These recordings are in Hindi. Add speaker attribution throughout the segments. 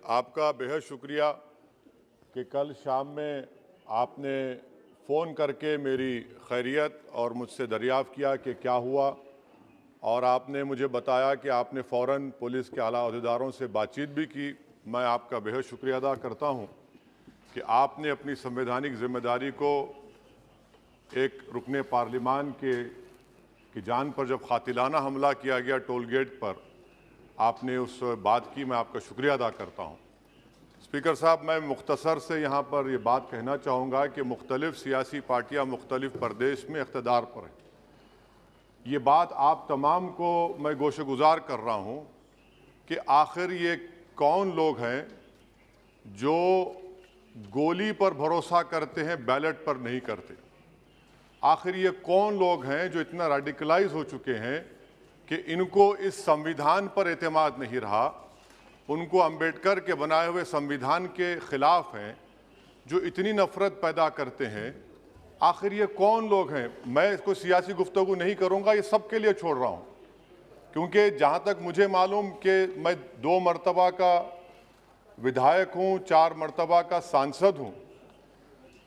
Speaker 1: आपका बेहद शुक्रिया कि कल शाम में आपने फ़ोन करके मेरी खैरियत और मुझसे दरियाफ़्त किया कि क्या हुआ, और आपने मुझे बताया कि आपने फ़ौरन पुलिस के आला अहदेदारों से बातचीत भी की। मैं आपका बेहद शुक्रिया अदा करता हूं कि आपने अपनी संवैधानिक ज़िम्मेदारी को एक रुकने पार्लिमान की जान पर जब कातिलाना हमला किया गया टोल गेट पर, आपने उस बात की। मैं आपका शुक्रिया अदा करता हूं। स्पीकर साहब, मैं मुख्तसर से यहाँ पर ये बात कहना चाहूँगा कि मुख्तलिफ़ सियासी पार्टियाँ मुख्तलिफ़ प्रदेश में इक़्तिदार पर हैं। ये बात आप तमाम को मैं गोशेगुजार कर रहा हूँ कि आखिर ये कौन लोग हैं जो गोली पर भरोसा करते हैं, बैलेट पर नहीं करते। आखिर ये कौन लोग हैं जो इतना रेडिकलाइज हो चुके हैं कि इनको इस संविधान पर एतमाद नहीं रहा, उनको अंबेडकर के बनाए हुए संविधान के ख़िलाफ़ हैं, जो इतनी नफ़रत पैदा करते हैं। आखिर ये कौन लोग हैं? मैं इसको सियासी गुफ्तगू नहीं करूँगा, ये सब के लिए छोड़ रहा हूँ, क्योंकि जहाँ तक मुझे मालूम कि मैं 2 मरतबा का विधायक हूँ, 4 मरतबा का सांसद हूँ,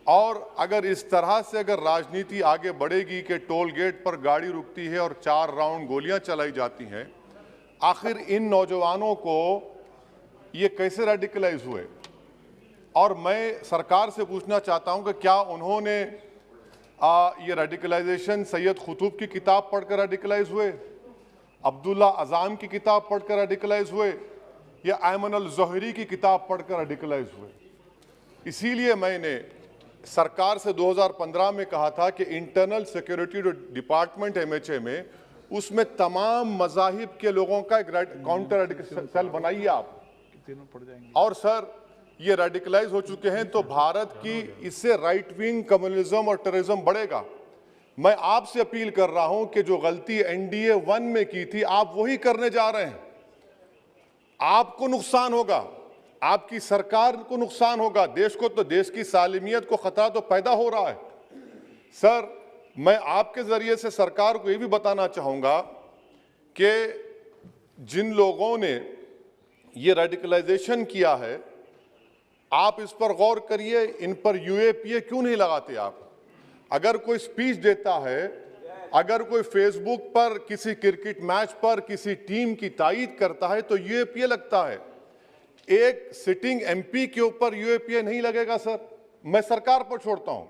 Speaker 1: और अगर इस तरह से अगर राजनीति आगे बढ़ेगी कि टोल गेट पर गाड़ी रुकती है और 4 राउंड गोलियां चलाई जाती हैं, आखिर इन नौजवानों को ये कैसे रेडिकलाइज हुए? और मैं सरकार से पूछना चाहता हूं कि क्या उन्होंने ये रेडिकलाइजेशन सैयद कुतुब की किताब पढ़कर रेडिकलाइज हुए, अब्दुल्ला अज़ाम की किताब पढ़कर रेडिकलाइज हुए, या अयमन अल ज़ोहरी की किताब पढ़कर रेडिकलाइज हुए? इसीलिए मैंने सरकार से 2015 में कहा था कि इंटरनल सिक्योरिटी डिपार्टमेंट MHA में, उसमें तमाम मज़ाहिब के लोगों का एक काउंटर रेडिकल सेल बनाइए आप। और सर, ये रेडिकलाइज हो चुके हैं तो भारत की इससे राइट विंग कम्युनिज्म और टेररिज्म बढ़ेगा। मैं आपसे अपील कर रहा हूं कि जो गलती NDA 1 में की थी, आप वही करने जा रहे हैं। आपको नुकसान होगा, आपकी सरकार को नुकसान होगा, देश को तो, देश की सालिमियत को खतरा तो पैदा हो रहा है। सर, मैं आपके जरिए से सरकार को ये भी बताना चाहूँगा कि जिन लोगों ने ये रेडिकलाइजेशन किया है, आप इस पर गौर करिए, इन पर UAPA क्यों नहीं लगाते आप? अगर कोई स्पीच देता है, अगर कोई फेसबुक पर किसी क्रिकेट मैच पर किसी टीम की तायीद करता है तो UAPA लगता है। एक सिटिंग MP के ऊपर UAPA नहीं लगेगा सर। मैं सरकार पर छोड़ता हूं।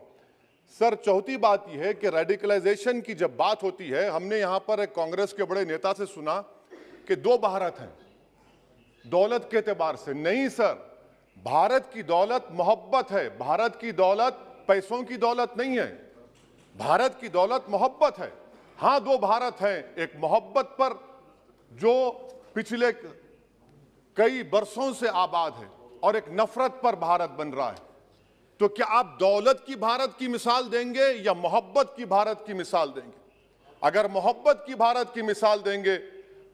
Speaker 1: सर, चौथी बात यह है कि रेडिकलाइजेशन की जब बात होती है, हमने यहां पर एक कांग्रेस के बड़े नेता से सुना कि 2 भारत हैं दौलत के एतबार से। नहीं सर, भारत की दौलत मोहब्बत है। भारत की दौलत पैसों की दौलत नहीं है, भारत की दौलत मोहब्बत है। हां, 2 भारत हैं, एक मोहब्बत पर जो पिछले कई बरसों से आबाद है, और एक नफरत पर भारत बन रहा है। तो क्या आप दौलत की भारत की मिसाल देंगे या मोहब्बत की भारत की मिसाल देंगे? अगर मोहब्बत की भारत की मिसाल देंगे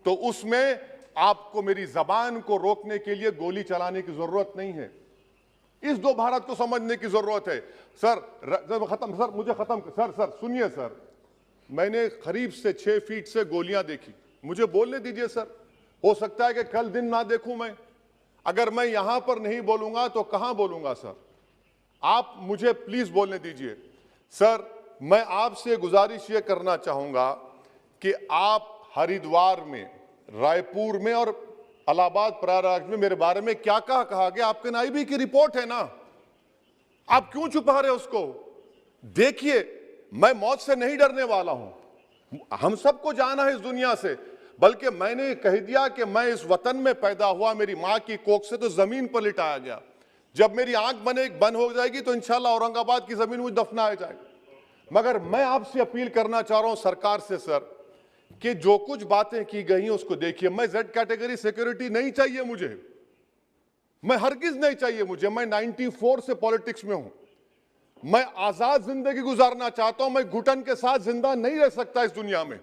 Speaker 1: तो उसमें आपको मेरी जबान को रोकने के लिए गोली चलाने की जरूरत नहीं है। इस 2 भारत को समझने की जरूरत है। सर, खत्म सर, मुझे खत्म सर सुनिए सर, मैंने करीब से 6 फीट से गोलियां देखी, मुझे बोलने दीजिए सर। हो सकता है कि कल दिन ना देखूं मैं। अगर मैं यहां पर नहीं बोलूंगा तो कहां बोलूंगा सर? आप मुझे प्लीज बोलने दीजिए। सर, मैं आपसे गुजारिश ये करना चाहूंगा कि आप हरिद्वार में, रायपुर में और इलाहाबाद प्रयागराज में मेरे बारे में क्या कहा गया? आपके NIB की रिपोर्ट है ना, आप क्यों छुपा रहे उसको? देखिए, मैं मौत से नहीं डरने वाला हूं, हम सबको जाना है इस दुनिया से, बल्कि मैंने कह दिया कि मैं इस वतन में पैदा हुआ, मेरी मां की कोख से तो जमीन पर लिटाया गया। जब मेरी आंख बंद हो जाएगी तो इंशाल्लाह औरंगाबाद की जमीन मुझे दफनाया जाएगा। मगर मैं आपसे अपील करना चाह रहा हूं सरकार से सर, कि जो कुछ बातें की गई हैं उसको देखिए। मैं Z कैटेगरी सिक्योरिटी नहीं चाहिए मुझे, मैं हरगिज नहीं चाहिए मुझे। मैं 94 से पॉलिटिक्स में हूं, मैं आजाद जिंदगी गुजारना चाहता हूं। मैं घुटन के साथ जिंदा नहीं रह सकता इस दुनिया में।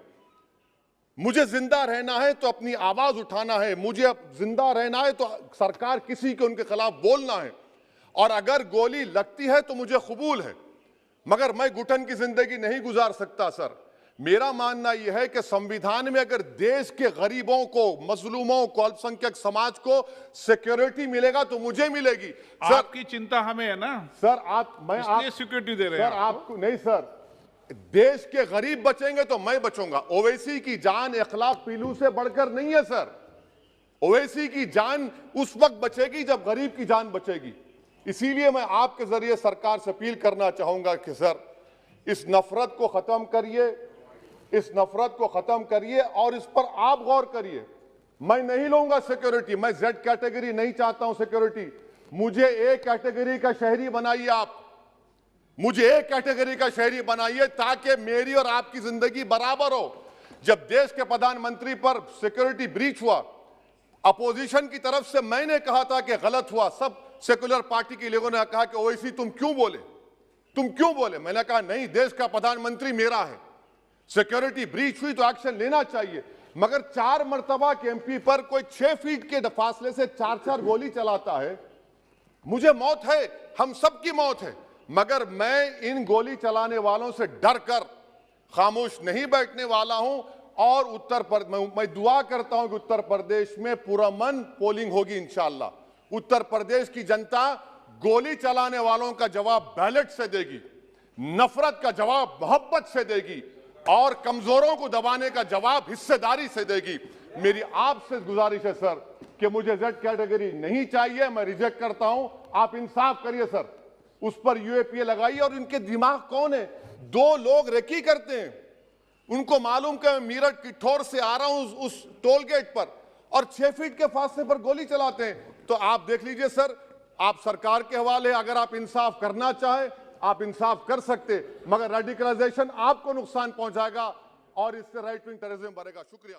Speaker 1: मुझे जिंदा रहना है तो अपनी आवाज उठाना है, मुझे अब जिंदा रहना है तो सरकार किसी के उनके खिलाफ बोलना है, और अगर गोली लगती है तो मुझे कबूल है, मगर मैं घुटन की जिंदगी नहीं गुजार सकता सर। मेरा मानना यह है कि संविधान में अगर देश के गरीबों को, मजलूमों को, अल्पसंख्यक समाज को सिक्योरिटी मिलेगा तो मुझे मिलेगी। सर,
Speaker 2: आपकी चिंता हमें है ना
Speaker 1: सर
Speaker 2: इसलिए सिक्योरिटी दे रहे हैं
Speaker 1: सर आपको नहीं सर, देश के गरीब बचेंगे तो मैं बचूंगा। ओवैसी की जान इखलाक पीलू से बढ़कर नहीं है सर। ओवैसी की जान उस वक्त बचेगी जब गरीब की जान बचेगी। इसीलिए मैं आपके जरिए सरकार से अपील करना चाहूंगा कि सर इस नफरत को खत्म करिए, इस नफरत को खत्म करिए और इस पर आप गौर करिए। मैं नहीं लूंगा सिक्योरिटी, मैं जेड कैटेगरी नहीं चाहता हूं सिक्योरिटी। मुझे ए कैटेगरी का शहरी बनाइए आप, मुझे ए कैटेगरी का शहरी बनाइए ताकि मेरी और आपकी जिंदगी बराबर हो। जब देश के प्रधानमंत्री पर सिक्योरिटी ब्रीच हुआ, अपोजिशन की तरफ से मैंने कहा था कि गलत हुआ। सब सेकुलर पार्टी के लोगों ने कहा कि ओवैसी तुम क्यों बोले, तुम क्यों बोले। मैंने कहा नहीं, देश का प्रधानमंत्री मेरा है, सिक्योरिटी ब्रीच हुई तो एक्शन लेना चाहिए। मगर 4 मर्तबा के एमपी पर कोई 6 फीट के फासले से 4-4 गोली चलाता है। मुझे मौत है, हम सबकी मौत है, मगर मैं इन गोली चलाने वालों से डर कर खामोश नहीं बैठने वाला हूं। और मैं दुआ करता हूं कि उत्तर प्रदेश में पुरअमन पोलिंग होगी इंशाअल्लाह। उत्तर प्रदेश की जनता गोली चलाने वालों का जवाब बैलेट से देगी, नफरत का जवाब मोहब्बत से देगी और कमजोरों को दबाने का जवाब हिस्सेदारी से देगी। मेरी आपसे गुजारिश है सर कि मुझे जेड कैटेगरी नहीं चाहिए, मैं रिजेक्ट करता हूं। आप इंसाफ करिए सर, उस पर यूएपीए लगाइए। और इनके दिमाग कौन है? 2 लोग रेकी करते हैं, उनको मालूम कि मैं मीरठ किठौर से आ रहा हूं उस टोल गेट पर, और 6 फीट के फासले पर गोली चलाते हैं। तो आप देख लीजिए सर, आप सरकार के हवाले, अगर आप इंसाफ करना चाहे आप इंसाफ कर सकते, मगर रेडिकलाइजेशन आपको नुकसान पहुंचाएगा और इससे राइट विंग टेररिज्म बढ़ेगा। शुक्रिया।